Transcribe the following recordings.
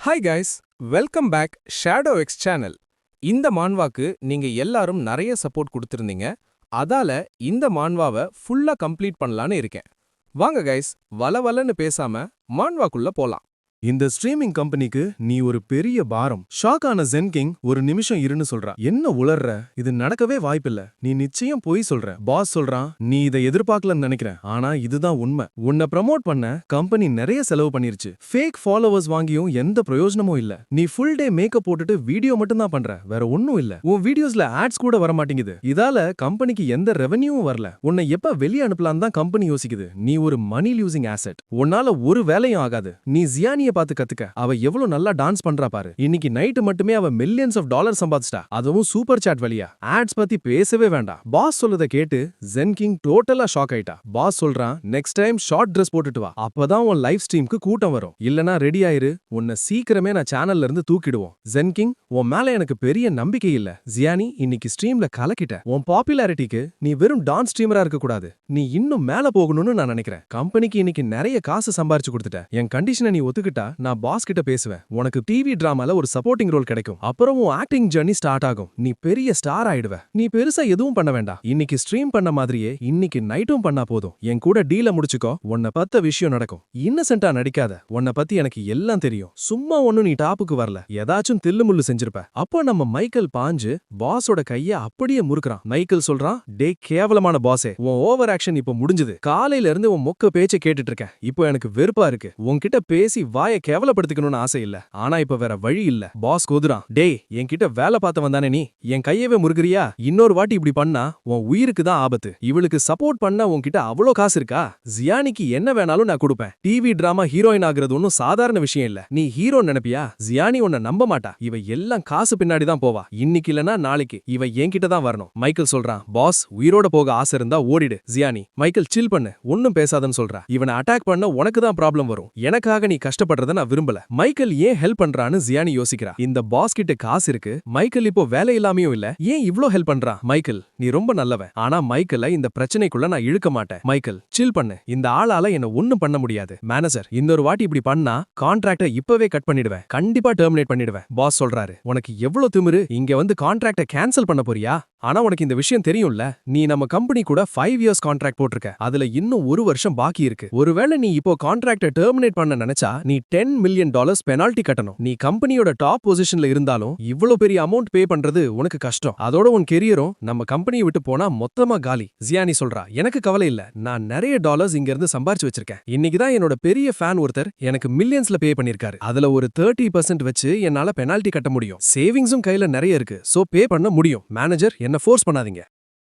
Hi guys, welcome back shadow X channel. இந்த மான்வாக்கு நீங்க எல்லாரும் நிறைய சப்போர்ட் கொடுத்திருந்தீங்க. அதால இந்த மான்வாவை ஃபுல்லா கம்ப்ளீட் பண்ணலான்னு இருக்கேன். வாங்க கைஸ், வலவலன்னு பேசாம மான்வாக்குள்ள போலாம். இந்த ஸ்ட்ரீமிங் கம்பெனிக்கு நீ ஒரு பெரிய பாரம். ஷாக் ஆன ஜென் கிங் ஒரு நிமிஷம் இருன்னு சொல்றா. என்ன உளர்ற? இது நடக்கவே வாய்ப்பில்ல. நீ நிச்சயம் போய் சொல்ற. பாஸ் சொல்றான், நீ இதை எதிர்பார்க்கலன்னு நினைக்கிறேன். ஆனா இதுதான் உண்மை. உன்னை ப்ரமோட் பண்ண கம்பெனி நிறைய செலவு பண்ணிருச்சு. ஃபேக் ஃபாலோவர்ஸ் வாங்கியும் எந்த பிரயோஜனமும் இல்ல. நீ ஃபுல் டே மேக்கப் போட்டுட்டு வீடியோ மட்டும் தான் பண்ற, வேற ஒன்னும் இல்ல. உன் வீடியோஸ்ல ஆட்ஸ் கூட வர மாட்டேங்குது. இதால கம்பெனிக்கு எந்த ரெவென்யூவும் வரல. உன்னை எப்ப வெளியே அனுப்பலாம் தான் கம்பெனி யோசிக்குது. நீ ஒரு மணி லூசிங் ஆசெட். உன்னால ஒரு வேலையும் ஆகாது. நீ ஜியானிய பார்த்து கத்துக்க. அவ எவ்வளவு நல்லா டான்ஸ் பண்றா பாரு. இன்னைக்கு நைட் மட்டுமே அவ மில்லியன்ஸ் ஆஃப் டாலர் சம்பாதிச்சிட்டா. அதுவும் சூப்பர் சாட் வழியா. ஆட்ஸ் பத்தி பேசவே வேண்டாம். பாஸ் சொல்லத கேட்டு ஜென் கிங் டோட்டலா ஷாக் ஆயிட்டா. பாஸ் சொல்றான், நெக்ஸ்ட் டைம் ஷார்ட் ட்ரெஸ் போட்டுட்டு வா. அப்பதான் உன் லைவ் ஸ்ட்ரீம்க்கு கூட்டம் வரும். இல்லனா ரெடி ஆயிரு. உன்னை சீக்கிரமே நான் சேனல்ல இருந்து தூக்கிடுவோம். ஜென் கிங், உன் மேல எனக்கு பெரிய நம்பிக்கை இல்ல. ஜியானி, இன்னைக்கு ஸ்ட்ரீம்ல கலக்கிட்ட. உன் பாப்புலாரிட்டிக்கு நீ வெறும் டான்ஸ் ஸ்ட்ரீமரா இருக்க கூடாது. நீ இன்னும் மேல போகணும்னு நான் நினைக்கிறேன். கம்பெனிக்கு இன்னைக்கு நிறைய காசு சம்பாரிச்சு கொடுத்துட்ட. என் கண்டிஷனை நீ ஒத்துக்கிட்டா நான் பாஸ் கிட்ட பேசுவேன். உனக்கு டிவி டிராமால ஒரு சப்போர்ட்டிங் ரோல் கிடைக்கும். அப்புறம் உன் ஆக்டிங் ஜர்னி ஸ்டார்ட் ஆகும். நீ பெரிய ஸ்டார் ஆயிடுவ. நீ பெருசா எதுவும் பண்ண வேண்டாம். இன்னைக்கு ஸ்ட்ரீம் பண்ண மாதிரியே இன்னைக்கு நைட்டும் பண்ணா போதும். என் கூட டீல முடிச்சுக்கோ. உன்னை பத்த விஷயம் நடக்கும். இன்னசென்ட்டா நடிக்காத. உன்னை பத்தி எனக்கு எல்லாம் தெரியும். சும்மா ஒண்ணும் நீ டாப்புக்கு வரல. ஏதாச்சும் தில்லுமுள்ளு செஞ்சிருப்ப. அப்போ நம்ம மைக்கேல் பாஞ்சு பாஸோட கைய அப்படியே முறுக்குறான். மைக்கேல் சொல்றான், டே கேவலமான பாஸே, உன் ஓவர் ஆக்ஷன் இப்போ முடிஞ்சது. காலையில இருந்து உன் மொக்க பேச்ச கேட்டுட்டு இருக்கேன். இப்போ எனக்கு வெறுப்பா இருக்கு. உன்கிட்ட பேசி வாய கேவலப்படுத்திக்கணும்னு ஆசை இல்ல. ஆனா இப்ப வேற வழி இல்ல. பாஸ் கோதுறான், டேய் என்கிட்ட வேலை பார்த்த வந்தானே நீ, என் கையவே முறுகுறியா? இன்னொரு வாட்டி இப்படி பண்ணா உன் உயிருக்கு தான் ஆபத்து. இவளுக்கு சப்போர்ட் பண்ண உன்கிட்ட அவ்வளோ காசு இருக்கா? ஜியானிக்கு என்ன வேணாலும் நான் கொடுப்பேன். டிவி டிராமா ஹீரோயின் ஆகுறது ஒன்னும் சாதாரண விஷயம் இல்ல. நீ ஹீரோ நினைப்பியா? ஜியானி உன்னை நம்ப மாட்டா. இவ எல்லாம் காசு பின்னாடி தான் போவா. இன்னைக்கு இல்லனா நாளைக்கு இவ என்கிட்ட தான் வரணும். மைக்கேல் சொல்றான், பாஸ் உயிரோட போக ஆசை இருந்தா ஓடிடு. ஜியானி, மைக்கேல் சில் பண்ணு, ஒன்னும் பேசாதன்னு சொல்றா. இவனை அட்டாக் பண்ண உனக்கு தான் ப்ராப்ளம் வரும். எனக்காக நீ கஷ்டப்படுறத நான் விரும்பல. மைக்கேல் ஏன் ஹெல்ப் பண்றான்னு ஜியானி யோசிக்கிறா. இந்த பாஸ் கிட்ட காசு இருக்கு. மைக்கேல் இப்போ வேலை இல்லாமையும் இல்ல. ஏன் இவ்ளோ ஹெல்ப் பண்றான்? மைக்கேல், நீ ரொம்ப நல்லவன். ஆனா மைக்கேல இந்த பிரச்சனைக்குள்ள நான் இழுக்க மாட்டேன். மைக்கேல், சில் பண்ணு. இந்த ஆளால என்ன ஒண்ணும் பண்ண முடியாது. மேனேஜர், இன்னொரு வாட்டி இப்படி பண்ணா கான்ட்ராக்ட இப்பவே கட் பண்ணிடுவேன். கண்டிப்பா டெர்மினேட் பண்ணிடுவேன். பாஸ் சொல்றாரு, உனக்கு எவ்வளவு திமிரு? இங்க வந்து கான்ட்ராக்ட கேன்சல் பண்ண போறியா? ஆனா உனக்கு இந்த விஷயம் தெரியும்ல, நீ நம்ம கம்பெனி கூட 5 இயர்ஸ் கான்ட்ராக்ட் போட்டிருக்க. அதுல இன்னும் 1 வருஷம் பாக்கி இருக்கு. ஒருவேளை நீ இப்போ கான்ட்ராக்ட டெர்மினேட் பண்ண நினைச்சா நீ $10 மில்லியன் பெனால்டி கட்டணும். நீ கம்பெனியோட டாப் பொசிஷன்ல இருந்தாலும் இவ்வளவு பெரிய அமௌண்ட் பே பண்றது உனக்கு கஷ்டம். அதோட உன் கெரியரும் நம்ம கம்பெனியை விட்டு போனா மொத்தமா காலி. ஜியானி சொல்றா, எனக்கு கவலை இல்ல. நான் நிறைய டாலர்ஸ் இங்க இருந்து சம்பாரிச்சு வச்சிருக்கேன். இன்னைக்கு தான் என்னோட பெரிய ஃபேன் ஒருத்தர் எனக்கு மில்லியன்ஸ்ல பே பண்ணிருக்காரு. அதுல ஒரு 30% வச்சு என்னால பெனால்டி கட்ட முடியும். சேவிங்ஸும் கையில நிறைய இருக்கு. சோ பே பண்ண முடியும். மேனேஜர், என்ன ஃபோர்ஸ் பண்ணாதீங்க.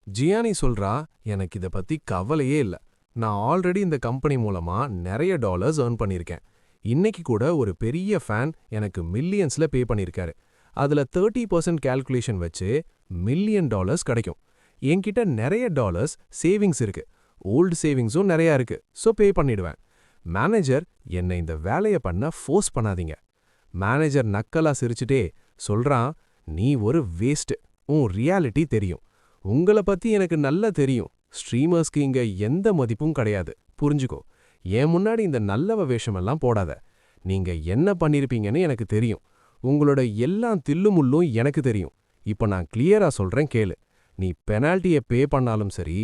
ஜியானி சொல்றா, எனக்கு இத பத்தி கவலையே இல்ல. நான் ஆல்ரெடி இந்த கம்பெனி மூலமா நிறைய டாலர்ஸ் earn பண்ணிருக்கேன். இன்னைக்கு கூட ஒரு பெரிய ஃபேன் எனக்கு மில்லியன்ஸ்ல பே பண்ணிருக்காரு. அதுல 30% கால்குலேஷன் வச்சு $1,000,000 கிடைக்கும். என்கிட்ட நிறைய டாலர்ஸ் சேவிங்ஸ் இருக்கு. ஓல்டு சேவிங்ஸும் நிறைய இருக்கு. சோ பே பண்ணிடுவேன். மேனேஜர், என்னை இந்த வேலைய பண்ண ஃபோர்ஸ் பண்ணாதீங்க. மேனேஜர் நக்கலா சிரிச்சுட்டே சொல்றான், நீ ஒரு வேஸ்ட். உன் ரியாலிட்டி தெரியும். உங்கள பத்தி எனக்கு நல்லா தெரியும். ஸ்ட்ரீமர்ஸ்க்கு இங்க எந்த மதிப்பும் கிடையாது. புரிஞ்சுக்கோ. என் முன்னாடி இந்த நல்லவ வேஷமெல்லாம் போடாத. நீங்க என்ன பண்ணிருப்பீங்கன்னு எனக்கு தெரியும். உங்களோட எல்லாம் தில்லுமுள்ளும் எனக்கு தெரியும். இப்ப நான் கிளியரா சொல்றேன் கேளு. நீ பெனால்ட்டிய பே பண்ணாலும் சரி,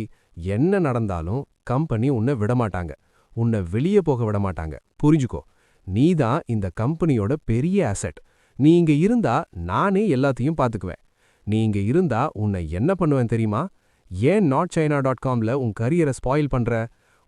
என்ன நடந்தாலும் கம்பெனி உன்னை விடமாட்டாங்க. உன்னை வெளியே போக விடமாட்டாங்க. புரிஞ்சுக்கோ. நீதான் இந்த கம்பெனியோட பெரிய அசெட். நீ இங்க இருந்தா நானே எல்லாத்தையும் பாத்துக்குவேன். நீ இங்க இருந்தா உன்னை என்ன பண்ணுவேன் தெரியுமா? ஏன் notchina.comல உன் கரியரை ஸ்பாயில் பண்ற?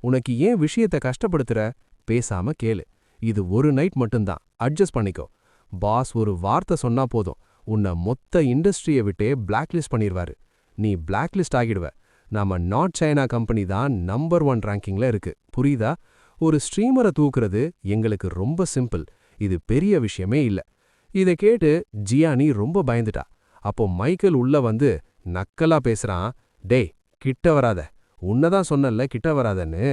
உனக்கு ஏன் விஷயத்தை கஷ்டப்படுத்துற? பேசாம கேளு. இது ஒரு நைட் மட்டும்தான். அட்ஜஸ்ட் பண்ணிக்கோ. பாஸ் ஒரு வார்த்தை சொன்னா போதும், உன்னை மொத்த இண்டஸ்ட்ரியை விட்டே பிளாக்லிஸ்ட் பண்ணிடுவாரு. நீ பிளாக்லிஸ்ட் ஆகிடுவ. நாம நாட் சைனா கம்பெனி தான் நம்பர் 1 ரேங்கிங்ல இருக்கு. புரியுதா? ஒரு ஸ்ட்ரீமரை தூக்குறது எங்களுக்கு ரொம்ப சிம்பிள். இது பெரிய விஷயமே இல்ல. இதை கேட்டு ஜியானி ரொம்ப பயந்துட்டா. அப்போ மைக்கேல் உள்ள வந்து நக்கலா பேசுறான், டேய் கிட்ட வராத. உன்னதான் சொன்னல கிட்ட வராதன்னு.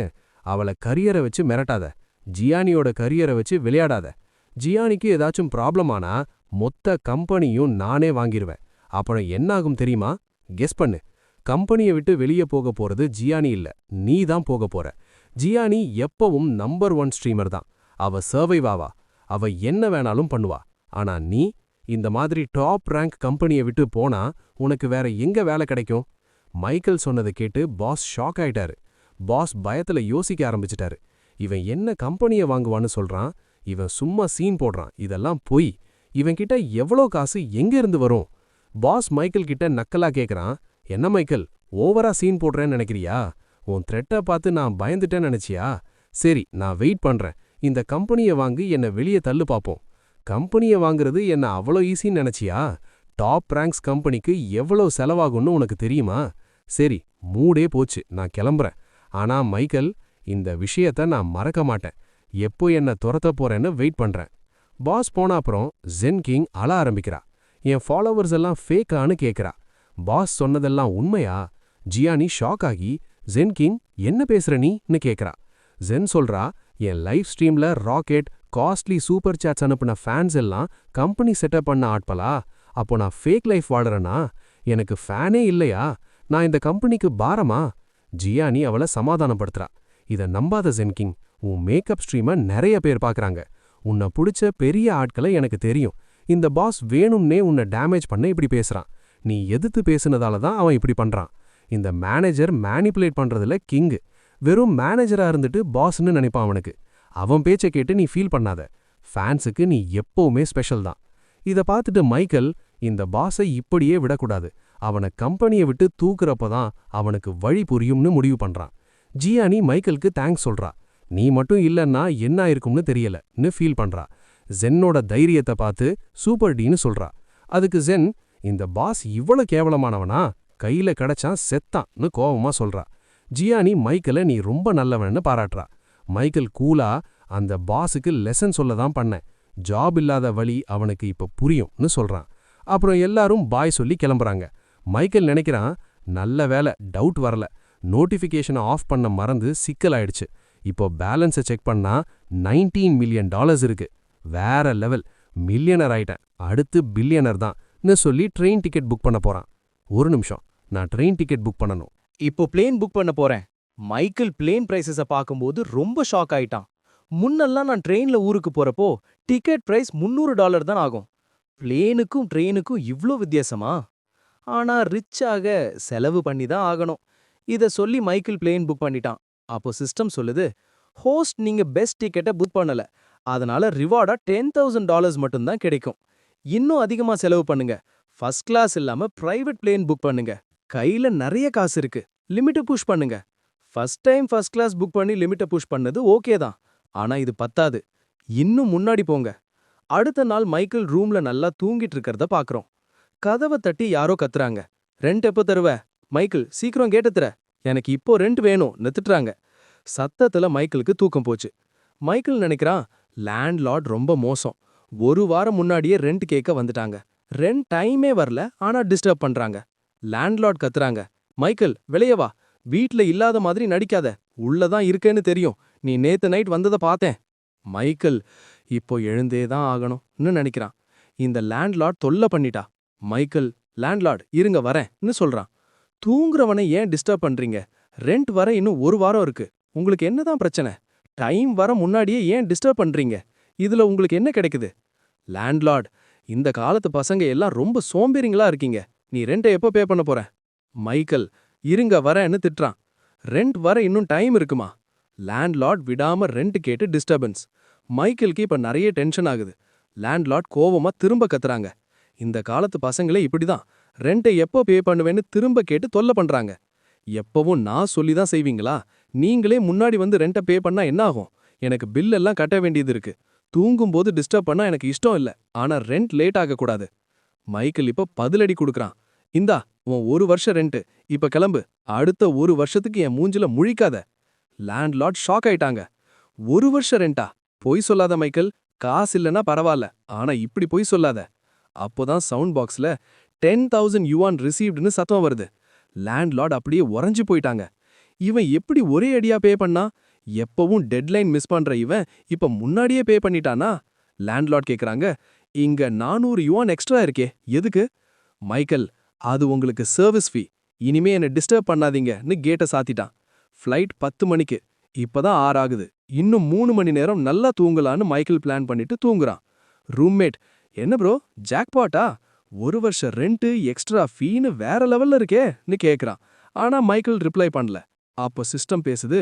அவளை கரியரை வச்சு மிரட்டாத. ஜியானியோட கரியரை வச்சு விளையாடாத. ஜியானிக்கு ஏதாச்சும் ப்ராப்ளம் ஆனா மொத்த கம்பெனியும் நானே வாங்கிருவேன். அப்புறம் என்னாகும் தெரியுமா? கெஸ் பண்ணு. கம்பெனியை விட்டு வெளியே போக போறது ஜியானி இல்ல, நீ தான் போக போற. ஜியானி எப்பவும் நம்பர் 1 ஸ்ட்ரீமர் தான். அவ சர்வைவ் ஆவா. அவ என்ன வேணாலும் பண்ணுவா. ஆனா நீ இந்த மாதிரி டாப் ரேங்க் கம்பெனியை விட்டு போனா உனக்கு வேற எங்க வேலை கிடைக்கும்? மைக்கேல் சொன்னதை கேட்டு பாஸ் ஷாக் ஆயிட்டாரு. பாஸ் பயத்துல யோசிக்க ஆரம்பிச்சிட்டாரு. இவன் என்ன கம்பெனியை வாங்குவான்னு சொல்றான், இவன் சும்மா சீன் போடுறான், இதெல்லாம் பொய். இவன் கிட்ட எவ்வளோ காசு எங்க இருந்து வரும்? பாஸ் மைக்கேல் கிட்ட நக்கலா கேக்குறான், என்ன மைக்கேல், ஓவரா சீன் போடுறேன்னு நினைக்கிறியா? உன் த்ரெட்டை பார்த்து நான் பயந்துட்டேன்னு நினைச்சியா? சரி, நான் வெயிட் பண்றேன். இந்த கம்பெனியை வாங்கி என்ன வெளியே தள்ளு பாப்போம். கம்பெனியை வாங்குறது என்ன அவ்வளோ ஈஸின்னு நினைச்சியா? டாப் ரேங்க்ஸ் கம்பெனிக்கு எவ்வளோ செலவாகும்னு உனக்கு தெரியுமா? சரி, மூடே போச்சு, நான் கிளம்புறேன். ஆனா மைக்கேல், இந்த விஷயத்த நான் மறக்க மாட்டேன். எப்போ என்ன துரத்த போறேன்னு வெயிட் பண்றேன். பாஸ் போன அப்புறம் ஜென் கிங் அழ ஆரம்பிக்கிறா. என் ஃபாலோவர்ஸ் எல்லாம் ஃபேக்கான்னு கேக்குறா. பாஸ் சொன்னதெல்லாம் உண்மையா? ஜியானி ஷாக் ஆகி, ஜென் கிங் என்ன பேசுற நீன்னு கேக்குறா. ஜென் சொல்றா, என் லைவ் ஸ்ட்ரீம்ல ராக்கெட் காஸ்ட்லி சூப்பர் சாட்ஸ் அனுப்புன ஃபேன்ஸ் எல்லாம் கம்பெனி செட்டப் பண்ண ஆட்பலா? அப்போ நான் ஃபேக் லைஃப் வாழறேனா? எனக்கு ஃபேனே இல்லையா? நான் இந்த கம்பெனிக்கு பாரமா? ஜியானி அவளை சமாதானப்படுத்துறா. இத நம்பாத ஜென் கிங், உன் மேக்கப் ஸ்ட்ரீமை நிறைய பேர் பார்க்கறாங்க. உன்னை பிடிச்ச பெரிய ஆட்களை எனக்கு தெரியும். இந்த பாஸ் வேணும்னே உன்னை டேமேஜ் பண்ண இப்படி பேசுறான். நீ எதிர்த்து பேசுனதால தான் அவன் இப்படி பண்றான். இந்த மேனேஜர் மேனிப்புலேட் பண்றதுல கிங்கு. வெறும் மேனேஜரா இருந்துட்டு பாஸ்ன்னு நினைப்பான் அவனுக்கு. அவன் பேச்சை கேட்டு நீ ஃபீல் பண்ணாத. ஃபேன்ஸுக்கு நீ எப்பவுமே ஸ்பெஷல் தான். இத பார்த்துட்டு மைக்கேல், இந்த பாஸை இப்படியே விடக்கூடாது, அவனை கம்பெனியை விட்டு தூக்குறப்பதான் அவனுக்கு வழி புரியும்னு முடிவு பண்றான். ஜியானி மைக்கேலுக்கு தேங்க்ஸ் சொல்றா. நீ மட்டும் இல்லன்னா என்ன ஆயிருக்கும்னு தெரியலன்னு ஃபீல் பண்றா. ஜென்னோட தைரியத்தை பார்த்து சூப்பர் டீன்னு சொல்றா. அதுக்கு ஜென், இந்த பாஸ் இவ்வளவு கேவலமானவனா? கையில கிடைச்சான் செத்தான்னு கோவமா சொல்றா. ஜியானி மைக்கேலை நீ ரொம்ப நல்லவன்னு பாராட்டுறா. மைக்கேல் கூலா, அந்த பாஸுக்கு லெசன் சொல்லதான் பண்ணேன், ஜாப் இல்லாத வழி அவனுக்கு இப்ப புரியும்னு சொல்றான். அப்புறம் எல்லாரும் பாய் சொல்லி கிளம்புறாங்க. மைக்கேல் நினைக்கிறான், நல்ல வேலை டவுட் வரல, நோட்டிஃபிகேஷனை ஆஃப் பண்ண மறந்து சிக்கலாயிடுச்சு. இப்போ பேலன்ஸை செக் பண்ணா $19 மில்லியன் இருக்கு. வேற லெவல், மில்லியனர் ஆயிட்டேன், அடுத்து பில்லியனர் தான்னு சொல்லி ட்ரெயின் டிக்கெட் புக் பண்ண போறான். ஒரு நிமிஷம், நான் ட்ரெயின் டிக்கெட் புக் பண்ணணும். இப்போ பிளேன் புக் பண்ண போறேன். மைக்கேல் பிளேன் பிரைசஸ பார்க்கும்போது ரொம்ப ஷாக் ஆயிட்டான். முன்னெல்லாம் நான் ட்ரெயின்ல ஊருக்கு போறப்போ டிக்கெட் பிரைஸ் $300 தான் ஆகும். பிளேனுக்கும் ட்ரெயினுக்கும் இவ்ளோ வித்தியாசமா? ஆனா ரிச்சாக செலவு பண்ணி தான் ஆகணும். இத சொல்லி மைக்கேல் பிளேன் புக் பண்ணிட்டான். அப்போ சிஸ்டம் சொல்லுது, ஹோஸ்ட் நீங்க பெஸ்ட் டிக்கெட்டை புக் பண்ணல, அதனால ரிவார்டா $10,000 மட்டும்தான் கிடைக்கும். இன்னும் அதிகமா செலவு பண்ணுங்க, ஃபர்ஸ்ட் கிளாஸ் இல்லாம பிரைவேட் பிளேன் புக் பண்ணுங்க, கையில நிறைய காசு இருக்கு, லிமிட்டை புஷ் பண்ணுங்க. First time first class book பண்ணி லிமிட்டை புஷ் பண்ணது ஓகே தான், ஆனா இது பத்தாது, இன்னும் முன்னாடி போங்க. அடுத்த நாள் மைக்கேல் ரூம்ல நல்லா தூங்கிட்டு இருக்கிறத பாக்குறோம். கதவை தட்டி யாரோ கத்துறாங்க. ரெண்ட் எப்போ தருவ? மைக்கேல், சீக்கிரம் கேட்டு தர, எனக்கு இப்போ ரெண்ட் வேணும் திட்டுறாங்க. சத்தத்துல மைக்கேலுக்கு தூக்கம் போச்சு. மைக்கேல் நினைக்கிறான், லேண்ட்லார்ட் ரொம்ப மோசம், ஒரு வாரம் முன்னாடியே ரெண்ட் கேட்க வந்துட்டாங்க, ரெண்ட் டைமே வரல, ஆனா டிஸ்டர்ப் பண்றாங்க. லேண்ட்லார்ட் கத்துறாங்க, மைக்கேல் வெளியே வா, வீட்ல இல்லாத மாதிரி நடிக்காத, உள்ளதான் இருக்கேன்னு தெரியும், நீ நேத்து நைட் வந்ததை பார்த்தேன். மைக்கேல் இப்போ எழுந்தே தான் ஆகணும்னு நினைக்கிறான். இந்த லேண்ட்லார்ட் தொல்லை பண்ணிட்டா. மைக்கேல், லேண்ட்லார்ட் இருங்க வரேன்னு சொல்றான். தூங்குறவனை ஏன் டிஸ்டர்ப் பண்றீங்க? ரெண்ட் வர இன்னும் ஒரு வாரம் இருக்கு, உங்களுக்கு என்னதான் பிரச்சனை? டைம் வர முன்னாடியே ஏன் டிஸ்டர்ப் பண்றீங்க? இதுல உங்களுக்கு என்ன கிடைக்குது? லேண்ட்லார்ட், இந்த காலத்து பசங்க எல்லாம் ரொம்ப சோம்பேறிங்களா இருக்கீங்க, நீ ரெண்டை எப்போ பே பண்ண போற? மைக்கேல், இருங்க வரேன்னு திட்டுறான். ரெண்ட் வர இன்னும் டைம் இருக்குமா? லேண்ட்லார்ட் விடாம ரெண்ட் கேட்டு டிஸ்டர்பன்ஸ். மைக்கேலுக்கு இப்ப நிறைய டென்ஷன் ஆகுது. லேண்ட்லார்ட் கோவமா திரும்ப கத்துறாங்க. இந்த காலத்து பசங்களே இப்படிதான், ரெண்ட்டை எப்போ பே பண்ணுவேன்னு திரும்ப கேட்டு தொல்லை பண்றாங்க. எப்பவும் நான் சொல்லி தான் செய்வீங்களா? நீங்களே முன்னாடி வந்து ரெண்ட்டை பே பண்ணா என்ன ஆகும்? எனக்கு பில் எல்லாம் கட்ட வேண்டியது இருக்கு, தூங்கும்போது டிஸ்டர்ப் பண்ணா எனக்கு இஷ்டம் இல்ல, ஆனா ரெண்ட் லேட் ஆகக்கூடாது. மைக்கேல் இப்ப பதிலடி கொடுக்கறான். இந்தா உன் 1 வருஷம் ரெண்ட், இப்ப கிளம்பு, அடுத்த 1 வருஷத்துக்கு என் மூஞ்சில முழிக்காத. லேண்ட்லார்ட் ஷாக் ஆயிட்டாங்க. 1 வருஷம் ரெண்டா? பொய் சொல்லாத மைக்கேல், காசு இல்லனா பரவாயில்ல, ஆனா இப்படி பொய் சொல்லாத. அப்போதான் சவுண்ட் பாக்ஸ்ல 10,000 யுவான் ரிசீவ்டுன்னு சத்தம் வருது. லேண்ட்லார்ட் அப்படியே உறைஞ்சு போயிட்டாங்க. இவன் எப்படி ஒரே அடியா பே பண்ணா? எப்பவும் டெட்லைன் மிஸ் பண்ற இவன் இப்ப முன்னாடியே பே பண்ணிட்டானா? லேண்ட்லார்ட் கேக்குறாங்க, இங்க 400 யுவான் எக்ஸ்ட்ரா இருக்கே, எதுக்கு? மைக்கேல், அது உங்களுக்கு சர்வீஸ் ஃபீ, இனிமே என்ன டிஸ்டர்ப் பண்ணாதீங்கன்னு கேட்ட சாத்திட்டான். ஃப்ளைட் 10 மணிக்கு, இப்பதான் 6 ஆகுது, இன்னும் 3 மணி நேரம் நல்லா தூங்கலான்னு மைக்கேல் பிளான் பண்ணிட்டு தூங்குறான். ரூம்மேட், என்ன ப்ரோ ஜாக்பாட்டா, 1 வருஷம் ரெண்ட் எக்ஸ்ட்ரா ஃபீன்னு வேற லெவல்ல இருக்கேன்னு கேக்குறான். ஆனா மைக்கேல் ரிப்ளை பண்ணல. அப்போ சிஸ்டம் பேசுது,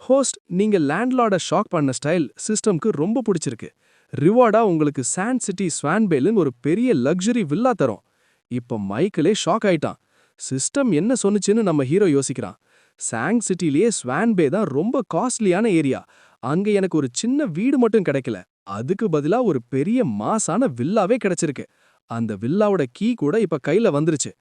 ஹோஸ்ட், நீங்க லேண்ட்லார்ட ஷாக் பண்ண ஸ்டைல் சிஸ்டம்க்கு ரொம்ப பிடிச்சிருக்கு. ரிவார்டா உங்களுக்கு சாண்ட் சிட்டி ஸ்வான்பேலுன்னு ஒரு பெரிய லக்ஸரி வில்லா தரோம். இப்ப மைக்கேலே ஷாக் ஆயிட்டான். சிஸ்டம் என்ன சொன்னுச்சுன்னு நம்ம ஹீரோ யோசிக்கிறான். சாங் சிட்டிலேயே ஸ்வான்பே தான் ரொம்ப காஸ்ட்லியான ஏரியா. அங்க எனக்கு ஒரு சின்ன வீடு மட்டும் கிடைக்கல, அதுக்கு பதிலா ஒரு பெரிய மாசான வில்லாவே கிடைச்சிருக்கு. அந்த வில்லாவோட கீ கூட இப்ப கையில வந்துருச்சு.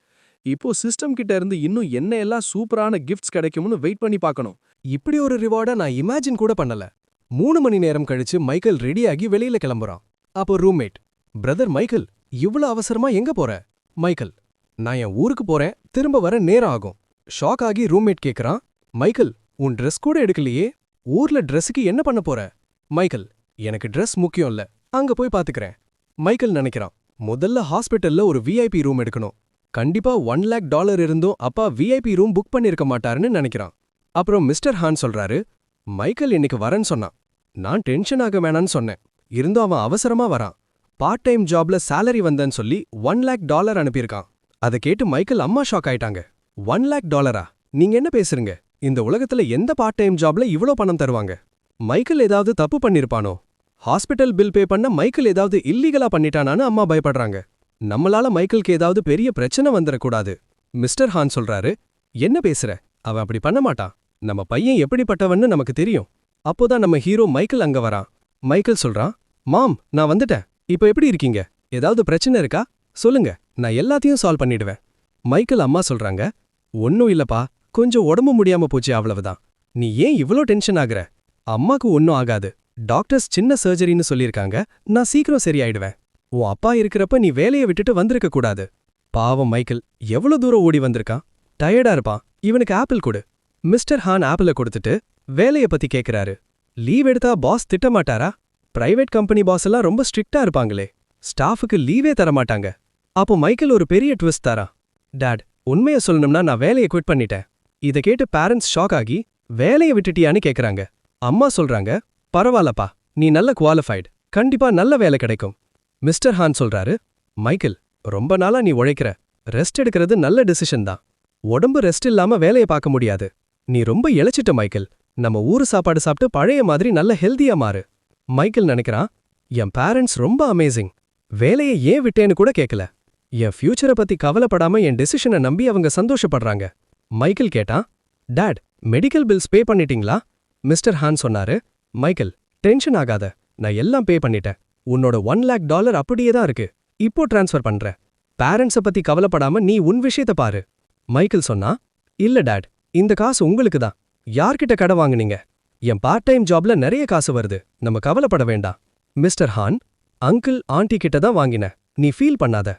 இப்போ சிஸ்டம் கிட்ட இருந்து இன்னும் என்ன எல்லாம் சூப்பரான கிஃப்ட்ஸ் கிடைக்கும்னு வெயிட் பண்ணி பார்க்கணும். இப்படி ஒரு ரிவார்டை நான் இமேஜின் கூட பண்ணல. 3 மணி நேரம் கழிச்சு மைக்கேல் ரெடியாகி வெளியில கிளம்புறான். அப்போ ரூம்மேட், பிரதர் மைக்கேல், இவ்ளோ அவசரமா எங்க போற? மைக்கேல், நான் என் ஊருக்கு போறேன், திரும்ப வர நேரம் ஆகும். ஷாக் ஆகி ரூம்மேட் கேக்குறான், மைக்கேல், உன் ட்ரெஸ் கூட எடுக்கலையே, ஊர்ல ட்ரெஸ்ஸுக்கு என்ன பண்ண போற? மைக்கேல், எனக்கு ட்ரெஸ் முக்கியம் இல்ல, அங்க போய் பாத்துக்கிறேன். மைக்கேல் நினைக்கிறான், முதல்ல ஹாஸ்பிட்டல்ல ஒரு விஐபி ரூம் எடுக்கணும். கண்டிப்பா $1 lakh இருந்தும் அப்பா விஐபி ரூம் புக் பண்ணிருக்க மாட்டாருன்னு நினைக்கிறான். அப்புறம் மிஸ்டர் ஹான் சொல்றாரு, மைக்கேல் இன்னைக்கு வரேன்னு சொன்னான். நான் டென்ஷன் ஆக வேணான்னு சொன்னேன். இருந்தும் அவன் அவசரமா வரான். பார்ட் டைம் ஜாப்ல salary வந்தேன்னு சொல்லி $1 lakh அனுப்பியிருக்கான். அதை கேட்டு மைக்கேல் அம்மா ஷாக் ஆயிட்டாங்க. $1 lakh? நீங்க என்ன பேசுறீங்க? இந்த உலகத்துல எந்த பார்ட் டைம் ஜாப்ல இவ்ளோ பணம் தருவாங்க? மைக்கேல் ஏதாவது தப்பு பண்ணிருப்பானோ? ஹாஸ்பிட்டல் பில் பே பண்ண மைக்கேல் ஏதாவது இல்லீகலா பண்ணிட்டானான்னு அம்மா பயப்படுறாங்க. நம்மளால மைக்கேலுக்கு ஏதாவது பெரிய பிரச்சனை வந்துடக்கூடாது. மிஸ்டர் ஹான் சொல்றாரு, என்ன பேசுற? அவன் அப்படி பண்ண மாட்டான். நம்ம பையன் எப்படிப்பட்டவன்னு நமக்கு தெரியும். அப்போதான் நம்ம ஹீரோ மைக்கேல் அங்க வரான். மைக்கேல் சொல்றான், மாம், நான் வந்துட்டேன். இப்போ எப்படி இருக்கீங்க? ஏதாவது பிரச்சனை இருக்கா? சொல்லுங்க, நான் எல்லாத்தையும் சால்வ் பண்ணிடுவேன். மைக்கேல் அம்மா சொல்றாங்க, ஒன்னும் இல்லப்பா, கொஞ்சம் உடம்பு முடியாம போச்சு, அவ்வளவுதான். நீ ஏன் இவ்ளோ டென்ஷன் ஆகுற? அம்மாக்கு ஒன்னும் ஆகாது. டாக்டர்ஸ் சின்ன சர்ஜரின்னு சொல்லியிருக்காங்க, நான் சீக்கிரம் சரியாயிடுவேன். உன் அப்பா இருக்கிறப்ப நீ வேலையை விட்டுட்டு வந்திருக்க கூடாது. பாவம் மைக்கேல் எவ்வளவு தூரம் ஓடி வந்திருக்கான், டயர்டா இருப்பான். இவனுக்கு ஆப்பிள் கொடு. மிஸ்டர் ஹான் ஆப்பிள கொடுத்துட்டு வேலைய பத்தி கேக்குறாரு. லீவ் எடுத்தா பாஸ் திட்டமாட்டாரா? பிரைவேட் கம்பெனி பாஸ் எல்லாம் ரொம்ப ஸ்ட்ரிக்ட்டா இருப்பாங்களே, ஸ்டாஃபுக்கு லீவே தரமாட்டாங்க. அப்போ மைக்கேல் ஒரு பெரிய ட்விஸ்ட் தரான். டாட், உண்மைய சொல்லணும்னா நான் வேலையை குவிட் பண்ணிட்டேன். இதை கேட்டு பேரண்ட்ஸ் ஷாக் ஆகி, வேலையை விட்டுட்டியான்னு கேக்குறாங்க. அம்மா சொல்றாங்க, பரவாயில்லப்பா, நீ நல்ல குவாலிஃபைடு, கண்டிப்பா நல்ல வேலை கிடைக்கும். மிஸ்டர் ஹான் சொல்றாரு, மைக்கேல், ரொம்ப நாளா நீ உழைக்கிற, ரெஸ்ட் எடுக்கிறது நல்ல டிசிஷன் தான். உடம்பு ரெஸ்ட் இல்லாம வேலையை பார்க்க முடியாது. நீ ரொம்ப இளைச்சிட்ட மைக்கேல். நம்ம ஊரு சாப்பாடு சாப்பிட்டு பழைய மாதிரி நல்ல ஹெல்தியா மாறு. மைக்கேல் நினைக்கிறான், என் பேரண்ட்ஸ் ரொம்ப அமேசிங். வேலையை ஏன் விட்டேன்னு கூட கேட்கல. என் ஃபியூச்சரை பத்தி கவலைப்படாம என் டெசிஷனை நம்பி அவங்க சந்தோஷப்படுறாங்க. மைக்கேல் கேட்டான், டாட், மெடிக்கல் பில்ஸ் பே பண்ணிட்டீங்களா? மிஸ்டர் ஹான் சொன்னாரு, மைக்கேல், டென்ஷன் ஆகாத, நான் எல்லாம் பே பண்ணிட்டேன். உன்னோட $1 lakh அப்படியே தான் இருக்கு, இப்போ டிரான்ஸ்ஃபர் பண்றேன். பேரண்ட்ஸை பத்தி கவலைப்படாம நீ உன் விஷயத்தை பாரு. மைக்கேல் சொன்னா, இல்ல டாட், இந்த காசு உங்களுக்கு தான். யார்கிட்ட கடை வாங்குனீங்க? என் பார்ட் டைம் ஜாப்ல நிறைய காசு வருது, நம்ம கவலைப்பட வேண்டாம். மிஸ்டர் ஹான், அங்கிள் ஆண்டி கிட்ட தான் வாங்கினேன், நீ ஃபீல் பண்ணாத.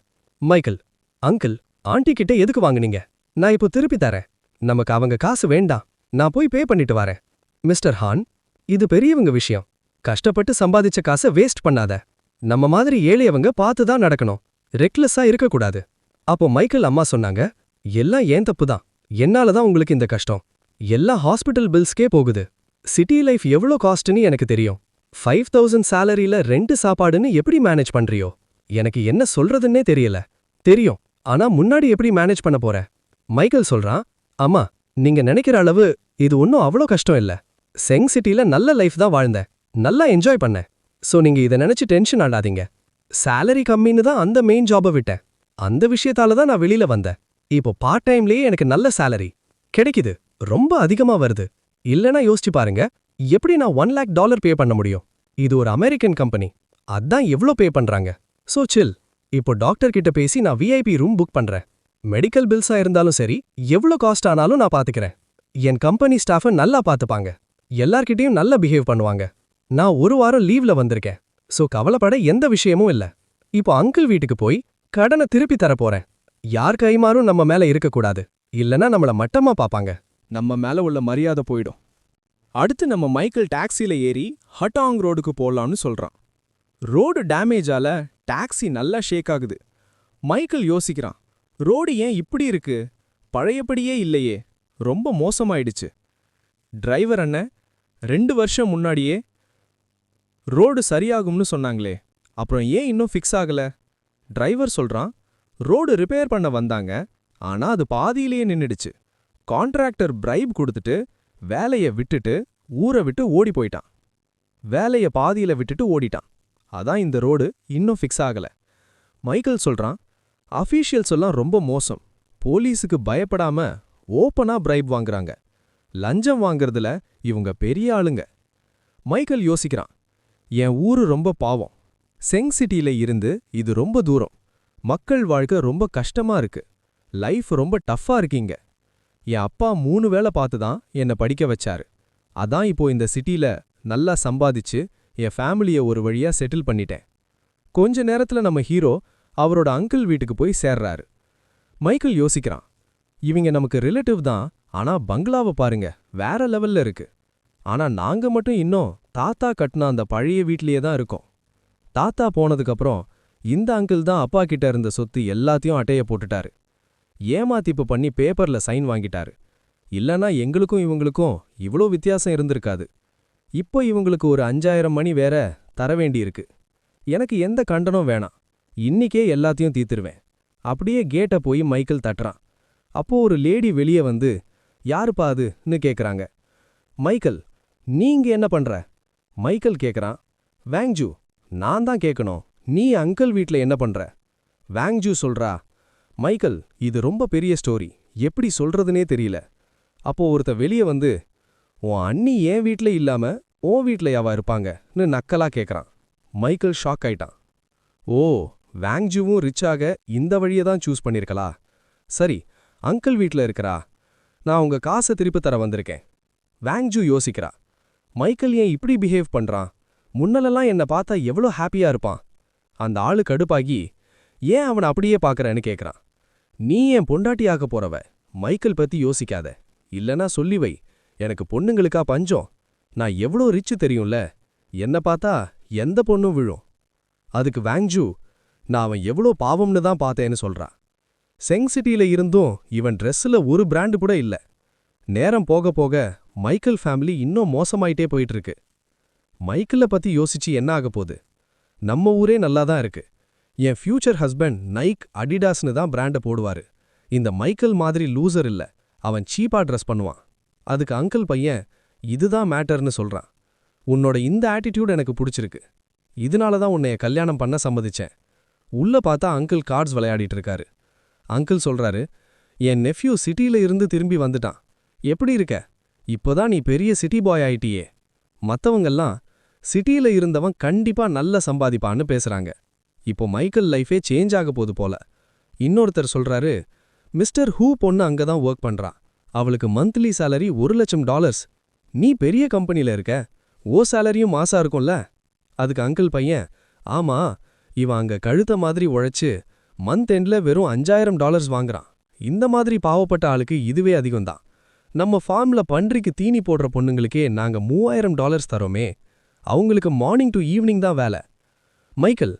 மைக்கேல், அங்கிள் ஆண்டி கிட்ட எதுக்கு வாங்குனீங்க? நான் இப்போ திருப்பி தரேன். நமக்கு அவங்க காசு வேண்டாம், நான் போய் பே பண்ணிட்டு வரேன். மிஸ்டர் ஹான், இது பெரியவங்க விஷயம். கஷ்டப்பட்டு சம்பாதிச்ச காசை வேஸ்ட் பண்ணாத. நம்ம மாதிரி ஏழையவங்க பார்த்து தான் நடக்கணும், ரெக்லெஸ்ஸா இருக்கக்கூடாது. அப்போ மைக்கேல் அம்மா சொன்னாங்க, எல்லாம் ஏன் தப்பு தான், என்னால தான் உங்களுக்கு இந்த கஷ்டம். எல்லாம் ஹாஸ்பிட்டல் பில்ஸ்க்கே போகுது. சிட்டி லைஃப் எவ்வளோ காஸ்ட்னு எனக்கு தெரியும். 5000 சாலரியில 2 சாப்பாடுன்னு எப்படி மேனேஜ் பண்றியோ? எனக்கு என்ன சொல்றதுன்னே தெரியல. தெரியும், ஆனா முன்னாடி எப்படி மேனேஜ் பண்ண போற? மைக்கேல் சொல்றான், அம்மா, நீங்க நினைக்கிற அளவு இது ஒன்னும் அவ்வளோ கஷ்டம் இல்ல. செங் சிட்டில நல்ல லைஃப் தான் வாழ்ந்தேன், நல்லா என்ஜாய் பண்ணேன். சோ நீங்க இதை நினைச்சு டென்ஷன் ஆடாதீங்க. சாலரி கம்மின்னு தான் அந்த மெயின் ஜாபை விட்டேன். அந்த விஷயத்தால தான் நான் வெளியில வந்தேன். இப்போ பார்ட் டைம்லயே எனக்கு நல்ல சாலரி கிடைக்குது, ரொம்ப அதிகமா வருது. இல்லனா யோசிச்சு பாருங்க, எப்படி நான் $1 lakh பே பண்ண முடியும்? இது ஒரு அமெரிக்கன் கம்பெனி, அதான் எவ்ளோ பே பண்றாங்க. சோ சில். இப்போ டாக்டர் கிட்ட பேசி நான் விஐபி ரூம் புக் பண்றேன். மெடிக்கல் பில்ஸா இருந்தாலும் சரி, எவ்ளோ காஸ்ட் ஆனாலும் நான் பாத்துக்கிறேன். என் கம்பெனி ஸ்டாஃபை நல்லா பாத்துப்பாங்க, எல்லார்கிட்டயும் நல்லா பிஹேவ் பண்ணுவாங்க. நான் 1 வாரம் லீவ்ல வந்திருக்கேன், சோ கவலைப்பட எந்த விஷயமும் இல்ல. இப்போ அங்கிள் வீட்டுக்கு போய் கடனை திருப்பி தர போறேன். யார் கைமாறும் நம்ம மேல இருக்கக்கூடாது, இல்லனா நம்மள மட்டமா பாப்பாங்க. நம்ம மேல உள்ள மரியாதை போயிடும். அடுத்து நம்ம மைக்கேல் டாக்ஸில ஏறி ஹட்டாங் ரோடுக்கு போலான்னு சொல்றான். ரோடு டேமேஜால டாக்ஸி நல்லா ஷேக் ஆகுது. மைக்கேல் யோசிக்கிறான், ரோடு ஏன் இப்படி இருக்கு? பழையபடியே இல்லையே, ரொம்ப மோசமாயிடுச்சு. டிரைவர் அண்ணன், 2 வருஷம் முன்னாடியே ரோடு சரியாகும்னு சொன்னாங்களே, அப்புறம் ஏன் இன்னும் ஃபிக்ஸ் ஆகல? டிரைவர் சொல்றான், ரோடு ரிப்பேர் பண்ண வந்தாங்க, ஆனா அது பாதியிலேயே நின்னுடுச்சு. கான்ட்ராக்டர் பிரைப் கொடுத்துட்டு வேலைய விட்டுட்டு ஊரை விட்டு ஓடி போயிட்டான். வேலைய பாதியில விட்டுட்டு ஓடிட்டான். அதான் இந்த ரோடு இன்னும் ஃபிக்ஸ் ஆகல. மைக்கேல் சொல்றான், அஃபீஷியல்ஸ் எல்லாம் ரொம்ப மோசம். போலீஸுக்கு பயப்படாம ஓப்பனா பிரைப் வாங்குறாங்க. லஞ்சம் வாங்குறதுல இவங்க பெரிய ஆளுங்க. மைக்கேல் யோசிக்கிறான், என் ஊரு ரொம்ப பாவம். செங் சிட்டியில இருந்து இது ரொம்ப தூரம். மக்கள் வாழ்க்கை ரொம்ப கஷ்டமா இருக்கு. லைஃப் ரொம்ப டஃப்பா இருக்கீங்க. என் அப்பா 3 வேளை பார்த்து தான் என்னை படிக்க வச்சாரு. அதான் இப்போ இந்த சிட்டில நல்லா சம்பாதிச்சு என் ஃபேமிலிய ஒரு வழியா செட்டில் பண்ணிட்டேன். கொஞ்ச நேரத்துல நம்ம ஹீரோ அவரோட அங்கிள் வீட்டுக்கு போய் சேர்றாரு. மைக்கேல் யோசிக்கிறான், இவங்க நமக்கு ரிலேட்டிவ் தான், ஆனா பங்களாவை பாருங்க, வேற லெவல்ல இருக்கு. ஆனா நாங்க மட்டும் இன்னும் தாத்தா கட்டின அந்த பழைய வீட்லயே தான் இருக்கோம். தாத்தா போனதுக்கப்புறம் இந்த அங்கிள் தான் அப்பா கிட்ட இருந்த சொத்து எல்லாத்தையும் அட்டைய போட்டுட்டாரு. ஏமாத்திப்பு பண்ணி பேப்பர்ல சைன் வாங்கிட்டாரு. இல்லனா எங்களுக்கும் இவங்களுக்கும் இவ்ளோ வித்தியாசம் இருந்திருக்காது. இப்போ இவங்களுக்கு ஒரு 5000 மணி வேற தர வேண்டியிருக்கு. எனக்கு எந்த கண்டனம் வேணாம், இன்னிக்கே எல்லாத்தையும் தீத்துருவேன். அப்படியே கேட்ட போய் மைக்கேல் தட்டுறான். அப்போ ஒரு லேடி வெளியே வந்து, யாருப்பா அதுன்னு கேக்குறாங்க. மைக்கேல், நீங்க என்ன பண்ற? மைக்கேல் கேக்குறான், வேங்ஜூ, நான் தான் கேட்கணும், நீ அங்கிள் வீட்ல என்ன பண்ற? வேங்ஜூ சொல்றா, மைக்கேல், இது ரொம்ப பெரிய ஸ்டோரி, எப்படி சொல்றதுனே தெரியல. அப்போ ஒருத்த வெளியே வந்து, உன் அண்ணி ஏன் வீட்ல இல்லாம உன் வீட்ல யாவா இருப்பாங்கன்னு நக்கலா கேக்குறான். மைக்கேல் ஷாக் ஆயிட்டான். ஓ, வேங்ஜூவும் ரிச்சாக இந்த வழியை தான் சூஸ் பண்ணிருக்கலா? சரி, அங்கிள் வீட்ல இருக்கிறா, நான் உங்க காசை திருப்பி தர வந்திருக்கேன். வேங்ஜூ யோசிக்கிறா, மைக்கேல் ஏன் இப்படி பிஹேவ் பண்றான்? முன்னலெல்லாம் என்ன பார்த்தா எவ்வளோ ஹாப்பியா இருப்பான். அந்த ஆளு கடுப்பாகி, ஏன் அவனை அப்படியே பார்க்கறன்னு கேட்கறான். நீ என் பொண்டாட்டி ஆக போறவ, மைக்கேல் பத்தி யோசிக்காத. இல்லனா சொல்லி வை, எனக்கு பொண்ணுங்களுக்கா பஞ்சம். நான் எவ்வளோ ரிச்சு தெரியும்ல, என்ன பார்த்தா எந்த பொண்ணும் விழும். அதுக்கு வேங்ஜூ, நான் அவன் எவ்வளோ பாவம்னு தான் பார்த்தேன்னு சொல்றா. செங் சிட்டியில இருந்தும் இவன் ட்ரெஸ்ஸில் ஒரு பிராண்டு கூட இல்ல. நேரம் போக போக மைக்கேல் ஃபேமிலி இன்னும் மோசமாயிட்டே போயிட்டு இருக்கு. மைக்கேலை பத்தி யோசிச்சு என்ன ஆக போகுது? நம்ம ஊரே நல்லா தான் இருக்கு. என் ஃபியூச்சர் ஹஸ்பண்ட் நைக் அடிடாஸ்னு தான் பிராண்டை போடுவாரு. இந்த மைக்கேல் மாதிரி லூசர் இல்ல, அவன் சீப்பா ட்ரெஸ் பண்ணுவான். அதுக்கு அங்கிள் பையன், இதுதான் மேட்டர்னு சொல்றான். உன்னோட இந்த ஆட்டிடியூட் எனக்கு பிடிச்சிருக்கு, இதனால தான் உன்னைய கல்யாணம் பண்ண சம்மதிச்சேன். உள்ள பார்த்தா அங்கிள் கார்ட்ஸ் விளையாடிட்டு இருக்காரு. அங்கிள் சொல்றாரு, என் நெஃப்யூ சிட்டியில இருந்து திரும்பி வந்துட்டான். எப்படி இருக்க? இப்போதான் நீ பெரிய சிட்டி பாய் ஆயிட்டியே. மத்தவங்கெல்லாம் சிட்டியில இருந்தவன் கண்டிப்பா நல்ல சம்பாதிப்பான்னு பேசுறாங்க. இப்போ மைக்கேல் லைஃபே சேஞ்ச் ஆக போது போல. இன்னொருத்தர் சொல்றாரு, மிஸ்டர் ஹூ பொண்ணு அங்க தான் ஒர்க் பண்றா, அவளுக்கு மந்த்லி சேலரி $1,00,000. நீ பெரிய கம்பெனில இருக்க, ஓ சேலரியும் மாசா இருக்கும்ல? அதுக்கு அங்கிள் பையன், ஆமா, இவன் அங்க கழுத்த மாதிரி உழைச்சு மந்த் எண்ட்ல வெறும் $5,000 வாங்குறான். இந்த மாதிரி பாவப்பட்ட ஆளுக்கு இதுவே அதிகம்தான். நம்ம ஃபார்ம்ல பன்றிக்கு தீனி போடுற பொண்ணுங்களுக்கே நாங்க $3,000 தரோமே. அவங்களுக்கு மார்னிங் டு ஈவினிங் தான் வேலை. மைக்கேல்,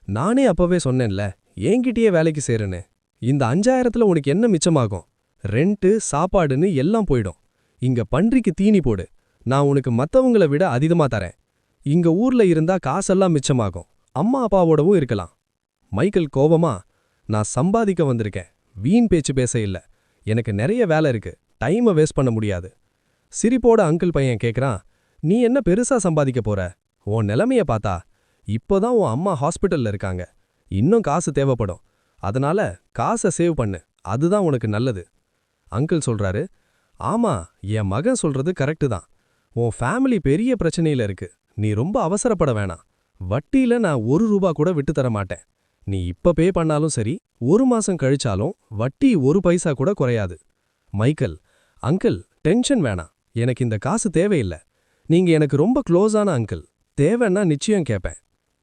நானே அப்பவே சொன்னேன்ல, என்கிட்டயே வேலைக்கு சேருன்னு. இந்த 5,000த்துல உனக்கு என்ன மிச்சமாகும்? ரெண்ட்டு, சாப்பாடுன்னு எல்லாம் போயிடும். இங்க பன்றிக்கு தீனி போடு, நான் உனக்கு மத்தவங்கள விட அதிகமா தரேன். இங்க ஊர்ல இருந்தா காசெல்லாம் மிச்சமாகும், அம்மா அப்பாவோடவும் இருக்கலாம். மைக்கேல் கோவமா, நான் சம்பாதிக்க வந்திருக்கேன், வீண் பேச்சு பேச இல்ல. எனக்கு நிறைய வேலை இருக்கு, டைமை வேஸ்ட் பண்ண முடியாது. சிரிப்போட அங்கிள் பையன் கேக்குறான், நீ என்ன பெருசா சம்பாதிக்க போற? உன் நிலைமைய பார்த்தா இப்போதான் உன் அம்மா ஹாஸ்பிட்டல்ல இருக்காங்க, இன்னும் காசு தேவைப்படும். அதனால காசை சேவ் பண்ணு, அதுதான் உனக்கு நல்லது. அங்கிள் சொல்றாரு, ஆமா, என் மகன் சொல்றது கரெக்டு தான். உன் ஃபேமிலி பெரிய பிரச்சனையில இருக்கு, நீ ரொம்ப அவசரப்பட வேணாம். வட்டியில நான் $1 கூட விட்டு தர மாட்டேன். நீ இப்ப பே பண்ணாலும் சரி, 1 மாசம் கழிச்சாலும் வட்டி 1 பைசா கூட குறையாது. மைக்கேல், அங்கிள் டென்ஷன் வேணாம், எனக்கு இந்த காசு தேவையில்லை. நீங்க எனக்கு ரொம்ப க்ளோஸான அங்கிள், தேவைன்னா நிச்சயம் கேட்பேன்.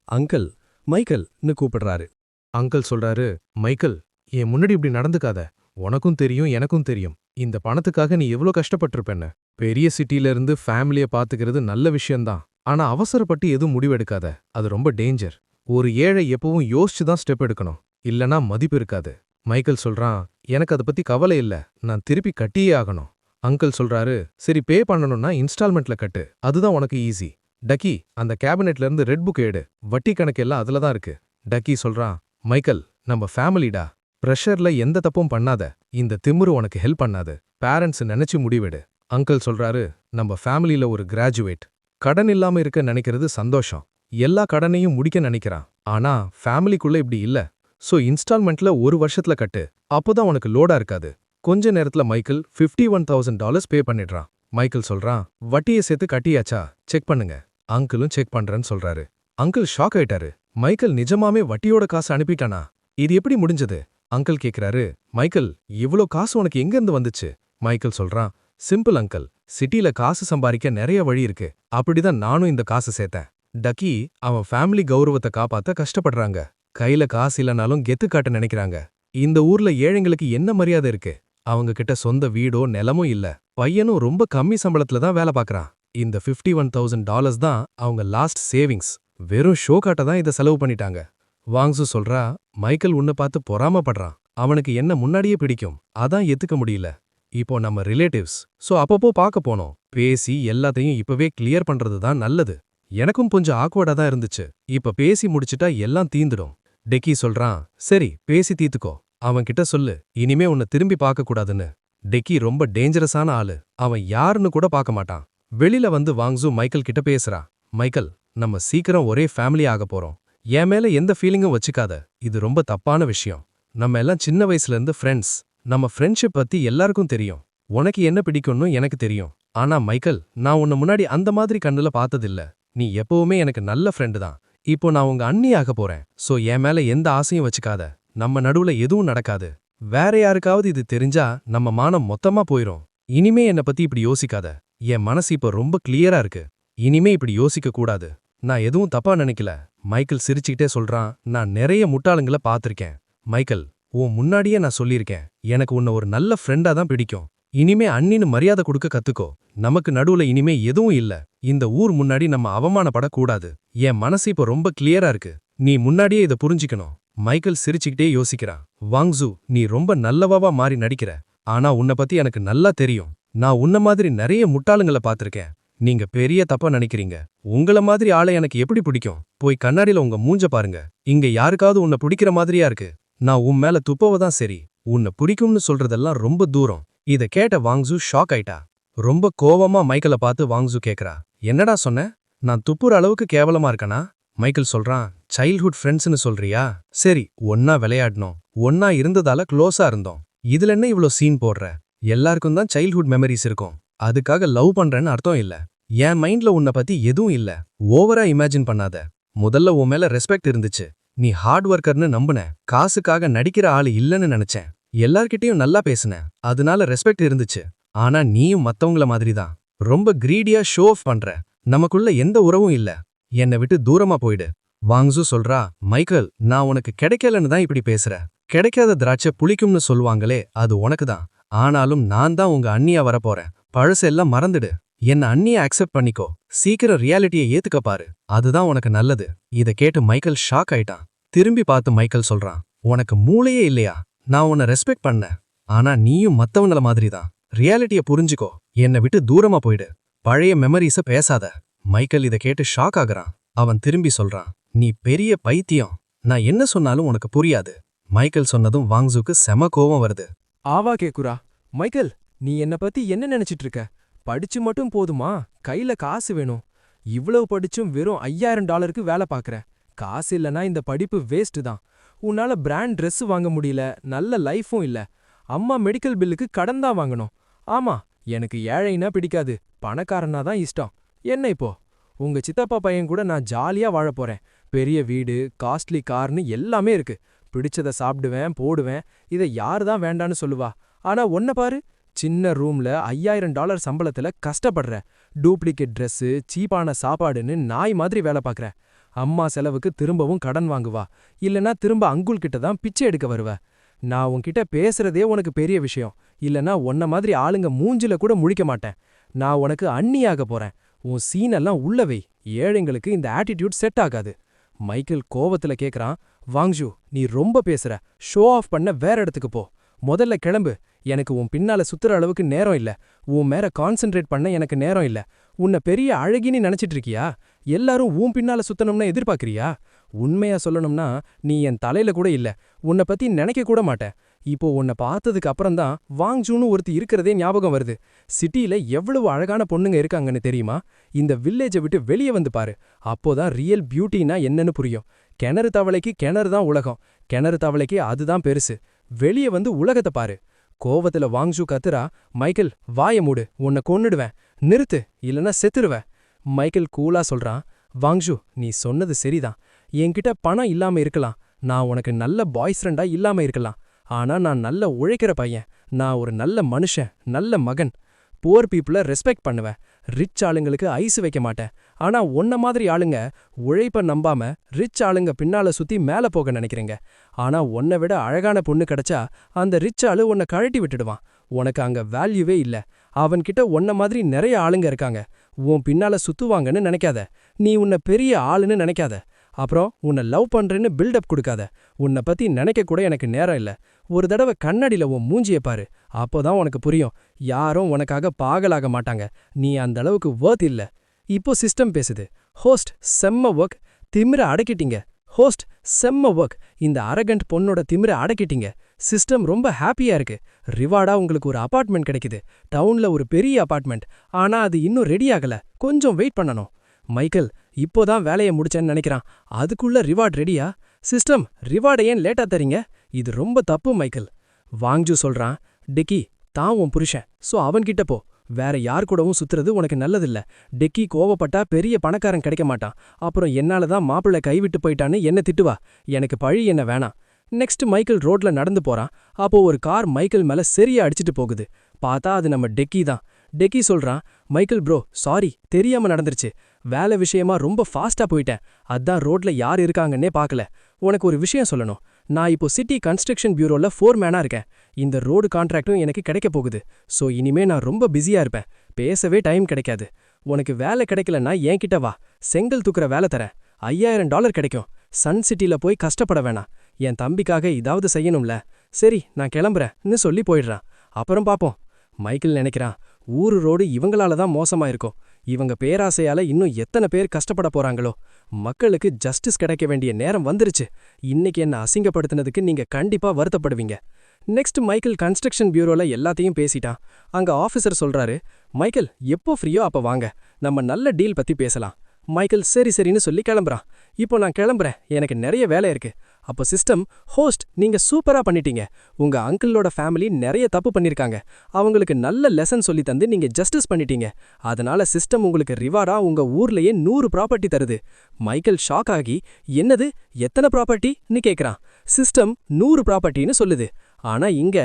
அங்கிள் மைக்கேல்னு கூப்பிடுறாரு. அங்கிள் சொல்றாரு, மைக்கேல், என் முன்னாடி இப்படி நடந்துக்காத. உனக்கும் தெரியும், எனக்கும் தெரியும், இந்த பணத்துக்காக நீ எவ்வளோ கஷ்டப்பட்டிருப்பேன்னு. பெரிய சிட்டில இருந்து ஃபேமிலிய பாத்துக்கிறது நல்ல விஷயம்தான், ஆனா அவசரப்பட்டு எதுவும் முடிவெடுக்காத, அது ரொம்ப டேஞ்சர். ஒரு ஏழை எப்பவும் யோசிச்சு தான் ஸ்டெப் எடுக்கணும், இல்லனா மதிப்பு இருக்காது. மைக்கேல் சொல்றான், எனக்கு அதை பத்தி கவலை இல்ல, நான் திருப்பி கட்டியே ஆகணும். அங்கிள் சொல்றாரு, சரி பே பண்ணணும்னா இன்ஸ்டால்மெண்ட்ல கட்டு, அதுதான் உனக்கு ஈஸி. டக்கி, அந்த கேபினெட்ல இருந்து ரெட் புக் எடு, வட்டி கணக்கு எல்லாம் அதுல தான் இருக்கு. டக்கி சொல்றான், மைக்கேல், நம்ம ஃபேமிலிடா, பிரஷர்ல எந்த தப்பும் பண்ணாத, இந்த திமிரு உனக்கு ஹெல்ப் பண்ணாது, பேரண்ட்ஸ் நினைச்சு முடிவெடு. அங்கிள் சொல்றாரு, நம்ம ஃபேமிலில ஒரு கிராஜுவேட், கடன் இல்லாம இருக்க நினைக்கிறது சந்தோஷம், எல்லா கடனையும் முடிக்க நினைக்கிறான். ஆனா ஃபேமிலிக்குள்ள இப்படி இல்ல. சோ இன்ஸ்டால்மெண்ட்ல ஒரு வருஷத்துல கட்டு, அப்போதான் உனக்கு லோடா இருக்காது. கொஞ்ச நேரத்துல மைக்கேல் $51,000 பே பண்ணிடுறான். மைக்கேல் சொல்றான், வட்டியை சேர்த்து கட்டியாச்சா, செக் பண்ணுங்க. அங்கிளும் செக் பண்றேன்னு சொல்றாரு. அங்கிள் ஷாக் ஆயிட்டாரு. மைக்கேல் நிஜமாவே வட்டியோட காசு அனுப்பிட்டானா? இது எப்படி முடிஞ்சது? அங்கிள் கேக்குறாரு, மைக்கேல், இவ்ளோ காசு உனக்கு எங்க இருந்து வந்துச்சு? மைக்கேல் சொல்றான், சிம்பிள் அங்கிள், சிட்டில காசு சம்பாதிக்க நிறைய வழி இருக்கு, அப்படிதான் நானும் இந்த காசு சேர்த்தேன். டக்கி, அவன் ஃபேமிலி கௌரவத்தை காப்பாத்த கஷ்டப்படுறாங்க, கையில காசு இல்லனாலும் கெத்து காட்ட நினைக்கிறாங்க. இந்த ஊர்ல ஏழைங்களுக்கு என்ன மரியாதை இருக்கு? அவங்க கிட்ட சொந்த வீடோ நிலமும் இல்ல, பையனும் ரொம்ப கம்மி சம்பளத்துல தான் வேலை பார்க்கறான். இந்த $51,000 தான் அவங்க லாஸ்ட் சேவிங்ஸ். வெறும் ஷோ காட்ட தான் இதை செலவு பண்ணிட்டாங்க. வாங்ஸு சொல்றா, மைக்கேல் உன்னை பார்த்து பொறாமப்படுறான், அவனுக்கு என்ன முன்னாடியே பிடிக்கும், அதான் ஏத்துக்க முடியல. இப்போ நம்ம ரிலேட்டிவ்ஸ், சோ அப்பப்போ பார்க்க போனோம், பேசி எல்லாத்தையும் இப்பவே கிளியர் பண்றது தான் நல்லது. எனக்கும் கொஞ்சம் ஆக்வர்டா தான் இருந்துச்சு, இப்ப பேசி முடிச்சிட்டா எல்லாம் தீந்துடும். டெக்கி சொல்றான், சரி பேசி தீத்துக்கோ, அவன் கிட்ட சொல்லு இனிமே உன்னை திரும்பி பார்க்க கூடாதுன்னு. டெக்கி ரொம்ப டேஞ்சரஸான ஆளு, அவன் யாருன்னு கூட பார்க்க மாட்டான். வெளியில வந்து வாங்ஸு மைக்கேல் கிட்ட பேசுறா, மைக்கேல், நம்ம சீக்கிரம் ஒரே ஃபேமிலி ஆக போறோம், என் மேல எந்த ஃபீலிங்கும் வச்சுக்காத, இது ரொம்ப தப்பான விஷயம். நம்ம எல்லாம் சின்ன வயசுல இருந்து ஃப்ரெண்ட்ஸ், நம்ம ஃப்ரெண்ட்ஷிப் பத்தி எல்லாருக்கும் தெரியும், உனக்கு என்ன பிடிக்கும்னு எனக்கு தெரியும். ஆனா மைக்கேல், நான் உன்னை முன்னாடி அந்த மாதிரி கண்ணுல பார்த்ததில்ல, நீ எப்பவுமே எனக்கு நல்ல ஃப்ரெண்டு தான். இப்போ நான் உங்க அண்ணி ஆக போறேன், சோ என் மேல எந்த ஆசையும் வச்சுக்காத, நம்ம நடுவுல எதுவும் நடக்காது. வேற யாருக்காவது இது தெரிஞ்சா நம்ம மானம் மொத்தமா போயிரும். இனிமே என்னை பத்தி இப்படி யோசிக்காத, என் மனசு இப்போ ரொம்ப கிளியரா இருக்கு, இனிமே இப்படி யோசிக்க கூடாது. நான் எதுவும் தப்பா நினைக்கல. மைக்கேல் சிரிச்சுக்கிட்டே சொல்றான், நான் நிறைய முட்டாளுங்கள பார்த்திருக்கேன். மைக்கேல், உன் முன்னாடியே நான் சொல்லியிருக்கேன், எனக்கு உன்னை ஒரு நல்ல ஃப்ரெண்டா தான் பிடிக்கும். இனிமே அண்ணின்னு மரியாதை கொடுக்க கத்துக்கோ. நமக்கு நடுவுல இனிமே எதுவும் இல்ல. இந்த ஊர் முன்னாடி நம்ம அவமானப்படக்கூடாது. என் மனசு இப்போ ரொம்ப கிளியரா இருக்கு, நீ முன்னாடியே இதை புரிஞ்சிக்கணும். மைக்கேல் சிரிச்சுக்கிட்டே யோசிக்கிறான். வாங்ஸு, நீ ரொம்ப நல்லவாவா மாறி நடிக்கிற, ஆனா உன்னை பத்தி எனக்கு நல்லா தெரியும். நான் உன்ன மாதிரி நிறைய முட்டாளுங்கள பார்த்திருக்கேன். நீங்க பெரிய தப்பா நினைக்கிறீங்க. உங்கள மாதிரி ஆளை எனக்கு எப்படி பிடிக்கும்? போய் கண்ணாடியில உங்க மூஞ்ச பாருங்க. இங்க யாருக்காவது உன்னை பிடிக்கிற மாதிரியா இருக்கு? நான் உன் மேல துப்பவதான் சரி, உன்னை பிடிக்கும்னு சொல்றதெல்லாம் ரொம்ப தூரம். இத கேட்ட வாங்ஸு ஷாக் ஆயிட்டா. ரொம்ப கோவமா மைக்கேல பார்த்து வாங்ஸு கேக்குறா, என்னடா சொன்ன? நான் துப்புற அளவுக்கு கேவலமா இருக்கனா? மைக்கேல் சொல்றான், சைல்ட்ஹுட் ஃப்ரெண்ட்ஸ்னு சொல்றியா? சரி, ஒன்னா விளையாடணும், ஒன்னா இருந்ததால க்ளோஸா இருந்தோம், இதுல என்ன இவ்ளோ சீன் போடுற? எல்லாருக்கும் தான் சைல்ட்ஹுட் மெமரிஸ் இருக்கும், அதுக்காக லவ் பண்றேன்னு அர்த்தம் இல்ல. என் மைண்ட்ல உன்னை பத்தி எதுவும் இல்ல, ஓவரா இமேஜின் பண்ணாத. முதல்ல உன் மேல ரெஸ்பெக்ட் இருந்துச்சு, நீ ஹார்ட் ஒர்க்கர்னு நம்புன, காசுக்காக நடிக்கிற ஆளு இல்லன்னு நினைச்சேன். எல்லார்கிட்டயும் நல்லா பேசுன, அதனால ரெஸ்பெக்ட் இருந்துச்சு. ஆனா நீயும் மத்தவங்கள மாதிரி தான், ரொம்ப கிரீடியா ஷோ ஆஃப் பண்ற. நமக்குள்ள எந்த உறவும் இல்ல, என்னை விட்டு தூரமா போயிடு. வாங்ஸு சொல்றா, மைக்கேல், நான் உனக்கு கிடைக்கலன்னு தான் இப்படி பேசுற. கிடைக்காத திராட்சை புளிக்கும்னு சொல்லுவாங்களே, அது உனக்கு தான். ஆனாலும் நான் தான் உங்க அண்ணியா வரப்போறேன், பழசெல்லாம் மறந்துடு. என்ன அண்ணிய அக்செப்ட் பண்ணிக்கோ, சீக்கிரம் ரியாலிட்டியை ஏத்துக்க பாரு, அதுதான் உனக்கு நல்லது. இத கேட்டு மைக்கேல் ஷாக் ஆயிட்டான். திரும்பி பார்த்து மைக்கேல் சொல்றான், உனக்கு மூளையே இல்லையா? நான் உன்னை ரெஸ்பெக்ட் பண்ண, ஆனா நீயும் மத்தவங்கள மாதிரி தான். ரியாலிட்டியை புரிஞ்சுக்கோ, என்னை விட்டு தூரமா போயிடு, பழைய மெமரிஸ பேசாத. மைக்கேல் இத கேட்டு ஷாக் ஆகுறான். அவன் திரும்பி சொல்றான், நீ பெரிய பைத்தியம், நான் என்ன சொன்னாலும் உனக்கு புரியாது. மைக்கேல் சொன்னதும் வாங்ஸுக்கு செம கோவம் வருது. ஆவா கேக்குறா, மைக்கேல், நீ என்ன பத்தி என்ன நினைச்சிட்டு இருக்க? படிச்சு மட்டும் போதுமா? கையில காசு வேணும். இவ்வளவு படிச்சும் வெறும் $5,000 வேலை பார்க்கற. காசு இல்லனா இந்த படிப்பு வேஸ்ட் தான். உன்னால பிராண்ட் ட்ரெஸ் வாங்க முடியல, நல்ல லைஃபும் இல்ல. அம்மா மெடிக்கல் பில்லுக்கு கடன் தான் வாங்கணும். ஆமா, எனக்கு ஏழைனா பிடிக்காது, பணக்காரனா தான் இஷ்டம். என்ன இப்போ? உங்க சித்தப்பா பையன் கூட நான் ஜாலியா வாழப் போறேன். பெரிய வீடு, காஸ்ட்லி கார்னு எல்லாமே இருக்கு. பிடிச்சத சாப்பிடுவேன், போடுவேன். இதை யாரு தான் வேண்டான்னு சொல்லுவா? ஆனா ஒன்ன பாரு, சின்ன ரூம்ல $5,000 சம்பளத்துல கஷ்டப்படுற. டூப்ளிகேட் ட்ரெஸ்ஸு, சீப்பான சாப்பாடுன்னு நாய் மாதிரி வேலை பார்க்கற. அம்மா செலவுக்கு திரும்பவும் கடன் வாங்குவா, இல்லனா திரும்ப அங்குள் கிட்ட தான் பிச்சை எடுக்க வருவ. நான் உன்கிட்ட பேசுறதே உனக்கு பெரிய விஷயம், இல்லனா உன்ன மாதிரி ஆளுங்க மூஞ்சில கூட முழிக்க மாட்டேன். நான் உனக்கு அண்ணியாக போறேன். உன் சீனெல்லாம் உள்ளவை. ஏழைங்களுக்கு இந்த ஆட்டிடியூட் செட் ஆகாது. மைக்கேல் கோவத்துல கேக்குறான், வாங்ஜு, நீ ரொம்ப பேசுற, ஷோ ஆஃப் பண்ண வேற இடத்துக்கு போ. முதல்ல கிளம்பு. எனக்கு உன் பின்னால சுத்துற அளவுக்கு நேரம் இல்ல. உன் மேல கான்சென்ட்ரேட் பண்ண எனக்கு நேரம் இல்ல. உன்னை பெரிய அழகின்னு நினைச்சிட்டு இருக்கியா? எல்லாரும் உன் பின்னால சுத்தணும்னு எதிர்பார்க்கறியா? உண்மையா சொல்லணும்னா நீ என் தலையில கூட இல்ல. உன்னை பத்தி நினைக்க கூட மாட்டேன். இப்போ உன்னை பார்த்ததுக்கு அப்புறம்தான் வாங்ஜூன்னு ஒருத்தி இருக்கிறதே ஞாபகம் வருது. சிட்டியில எவ்வளவு அழகான பொண்ணுங்க இருக்காங்கன்னு தெரியுமா? இந்த வில்லேஜை விட்டு வெளியே வந்து பாரு. அப்போதான் ரியல் பியூட்டினா என்னன்னு புரியும். கிணறு தவளைக்கு கிணறு தான் உலகம். கிணறு தவளைக்கு அதுதான் பெருசு. வெளியே வந்து உலகத்தை பாரு. கோவத்துல வாங்ஜூ கத்துறா, மைக்கேல் வாய மூடு, உன்னை கொன்னுடுவேன். நிறுத்து, இல்லனா செத்துருவேன். மைக்கேல் கூலா சொல்றான், வாங்ஜூ நீ சொன்னது சரிதான். என்கிட்ட பணம் இல்லாம இருக்கலாம். நான் உனக்கு நல்ல பாய் ஃப்ரெண்டா இல்லாம இருக்கலாம். ஆனா நான் நல்ல உழைக்கிற பையன். நான் ஒரு நல்ல மனுஷன், நல்ல மகன். புவர் பீப்புளை ரெஸ்பெக்ட் பண்ணுவேன். ரிச் ஆளுங்களுக்கு ஐஸ் வைக்க மாட்டேன். ஆனா உன்ன மாதிரி ஆளுங்க உழைப்ப நம்பாம ரிச் ஆளுங்க பின்னால சுத்தி மேல போக நினைக்கிறீங்க. ஆனா உன்னை விட அழகான பொண்ணு கிடைச்சா அந்த ரிச் ஆளு உன்னை கழட்டி விட்டுடுவான். உனக்கு அங்க வேல்யூவே இல்ல. அவன்கிட்ட உன்ன மாதிரி நிறைய ஆளுங்க இருக்காங்க. உன் பின்னால சுத்துவாங்கன்னு நினைக்காத. நீ உன்னை பெரிய ஆளுன்னு நினைக்காத. அப்புறம் உன்னை லவ் பண்றேன்னு பில்டப் கொடுக்காத. உன்னை பத்தி நினைக்க கூட எனக்கு நேரம் இல்ல. ஒரு தடவை கண்ணாடியில உன் மூஞ்சிய பாரு. அப்போதான் உனக்கு புரியும். யாரும் உனக்காக பாகலாக மாட்டாங்க. நீ அந்த அளவுக்கு வர்த் இல்ல. இப்போ சிஸ்டம் பேசுது. ஹோஸ்ட் செம்ம ஒர்க். திமிர அடக்கிட்டீங்க. ஹோஸ்ட் செம்ம ஒர்க். இந்த அரகண்ட் பொண்ணோட திமிர அடக்கிட்டீங்க. சிஸ்டம் ரொம்ப ஹாப்பியா இருக்கு. ரிவார்டா உங்களுக்கு ஒரு அபார்ட்மெண்ட் கிடைக்குது. டவுன்ல ஒரு பெரிய அபார்ட்மெண்ட். ஆனா அது இன்னும் ரெடி ஆகல. கொஞ்சம் வெயிட் பண்ணணும். மைக்கேல் இப்போதான் வேலையை முடிச்சேன்னு நினைக்கிறான். அதுக்குள்ள ரிவார்ட் ரெடியா? சிஸ்டம் ரிவார்டை ஏன் லேட்டா தரீங்க? இது ரொம்ப தப்பு மைக்கேல். வாங்ஜூ சொல்றான், டெக்கி தான் உன் புருஷன். சோ அவன்கிட்ட போ. வேற யார் கூடவும் சுத்துறது உனக்கு நல்லதில்ல. டெக்கி கோவப்பட்டா பெரிய பணக்காரன் கிடைக்க மாட்டான். அப்புறம் என்னாலதான் மாப்பிள்ளை கைவிட்டு போயிட்டான்னு என்ன திட்டுவா. எனக்கு பழி என்ன வேணாம். நெக்ஸ்ட் மைக்கேல் ரோட்ல நடந்து போறான். அப்போ ஒரு கார் மைக்கேல் மேல சரியா அடிச்சிட்டு போகுது. பார்த்தா அது நம்ம டெக்கி தான். டெக்கி சொல்றான், மைக்கேல் ப்ரோ சாரி, தெரியாம நடந்துருச்சு. வேலை விஷயமா ரொம்ப ஃபாஸ்டா போயிட்டேன். அதான் ரோட்ல யார் இருக்காங்கன்னே பார்க்கல. உனக்கு ஒரு விஷயம் சொல்லணும். நான் இப்போ சிட்டி கன்ஸ்ட்ரக்ஷன் பியூரோல ஃபோர்மேனா இருக்கேன். இந்த ரோடு கான்ட்ராக்டும் எனக்கு கிடைக்க போகுது. சோ இனிமே நான் ரொம்ப பிஸியா இருப்பேன். பேசவே டைம் கிடைக்காது. உனக்கு வேலை கிடைக்கலன்னா என்கிட்ட வா. செங்கல் தூக்குற வேலை தரேன். $5000 கிடைக்கும். சன் சிட்டில போய் கஷ்டப்பட வேணாம். என் தம்பிக்காக இதாவது செய்யணும்ல. சரி நான் கிளம்புறேன்னு சொல்லி போயிடுறான். அப்புறம் பாப்போம். மைக்கேல் நினைக்கிறான், ஊரு ரோடு இவங்களால தான் மோசமா இருக்கும். இவங்க பேராசையால இன்னும் எத்தனை பேர் கஷ்டப்பட போறாங்களோ. மக்களுக்கு ஜஸ்டிஸ் கிடைக்க வேண்டிய நேரம் வந்துருச்சு. இன்னைக்கு என்ன அசிங்கப்படுத்தினதுக்கு நீங்க கண்டிப்பா வருத்தப்படுவீங்க. நெக்ஸ்ட் மைக்கேல் கன்ஸ்ட்ரக்ஷன் பியூரோல எல்லாத்தையும் பேசிட்டான். அங்க ஆஃபீஸர் சொல்றாரு, மைக்கேல் எப்போ ஃப்ரீயோ அப்ப வாங்க, நம்ம நல்ல டீல் பத்தி பேசலாம். மைக்கேல் சரி சரின்னு சொல்லி கிளம்புறான். இப்போ நான் கிளம்புறேன், எனக்கு நிறைய வேலை இருக்கு. அப்போ சிஸ்டம், ஹோஸ்ட் நீங்க சூப்பரா பண்ணிட்டீங்க. உங்க அங்கிளோட ஃபேமிலி நிறைய தப்பு பண்ணிருக்காங்க. அவங்களுக்கு நல்ல லெசன் சொல்லி தந்து நீங்க ஜஸ்டிஸ் பண்ணிட்டீங்க. அதனால சிஸ்டம் உங்களுக்கு ரிவார்டா உங்க ஊர்லயே 100 ப்ராப்பர்ட்டி தருது. மைக்கேல் ஷாக் ஆகி, என்னது எத்தனை ப்ராப்பர்ட்டின்னு கேக்குறான். சிஸ்டம் 100 ப்ராப்பர்ட்டின்னு சொல்லுது. ஆனா இங்க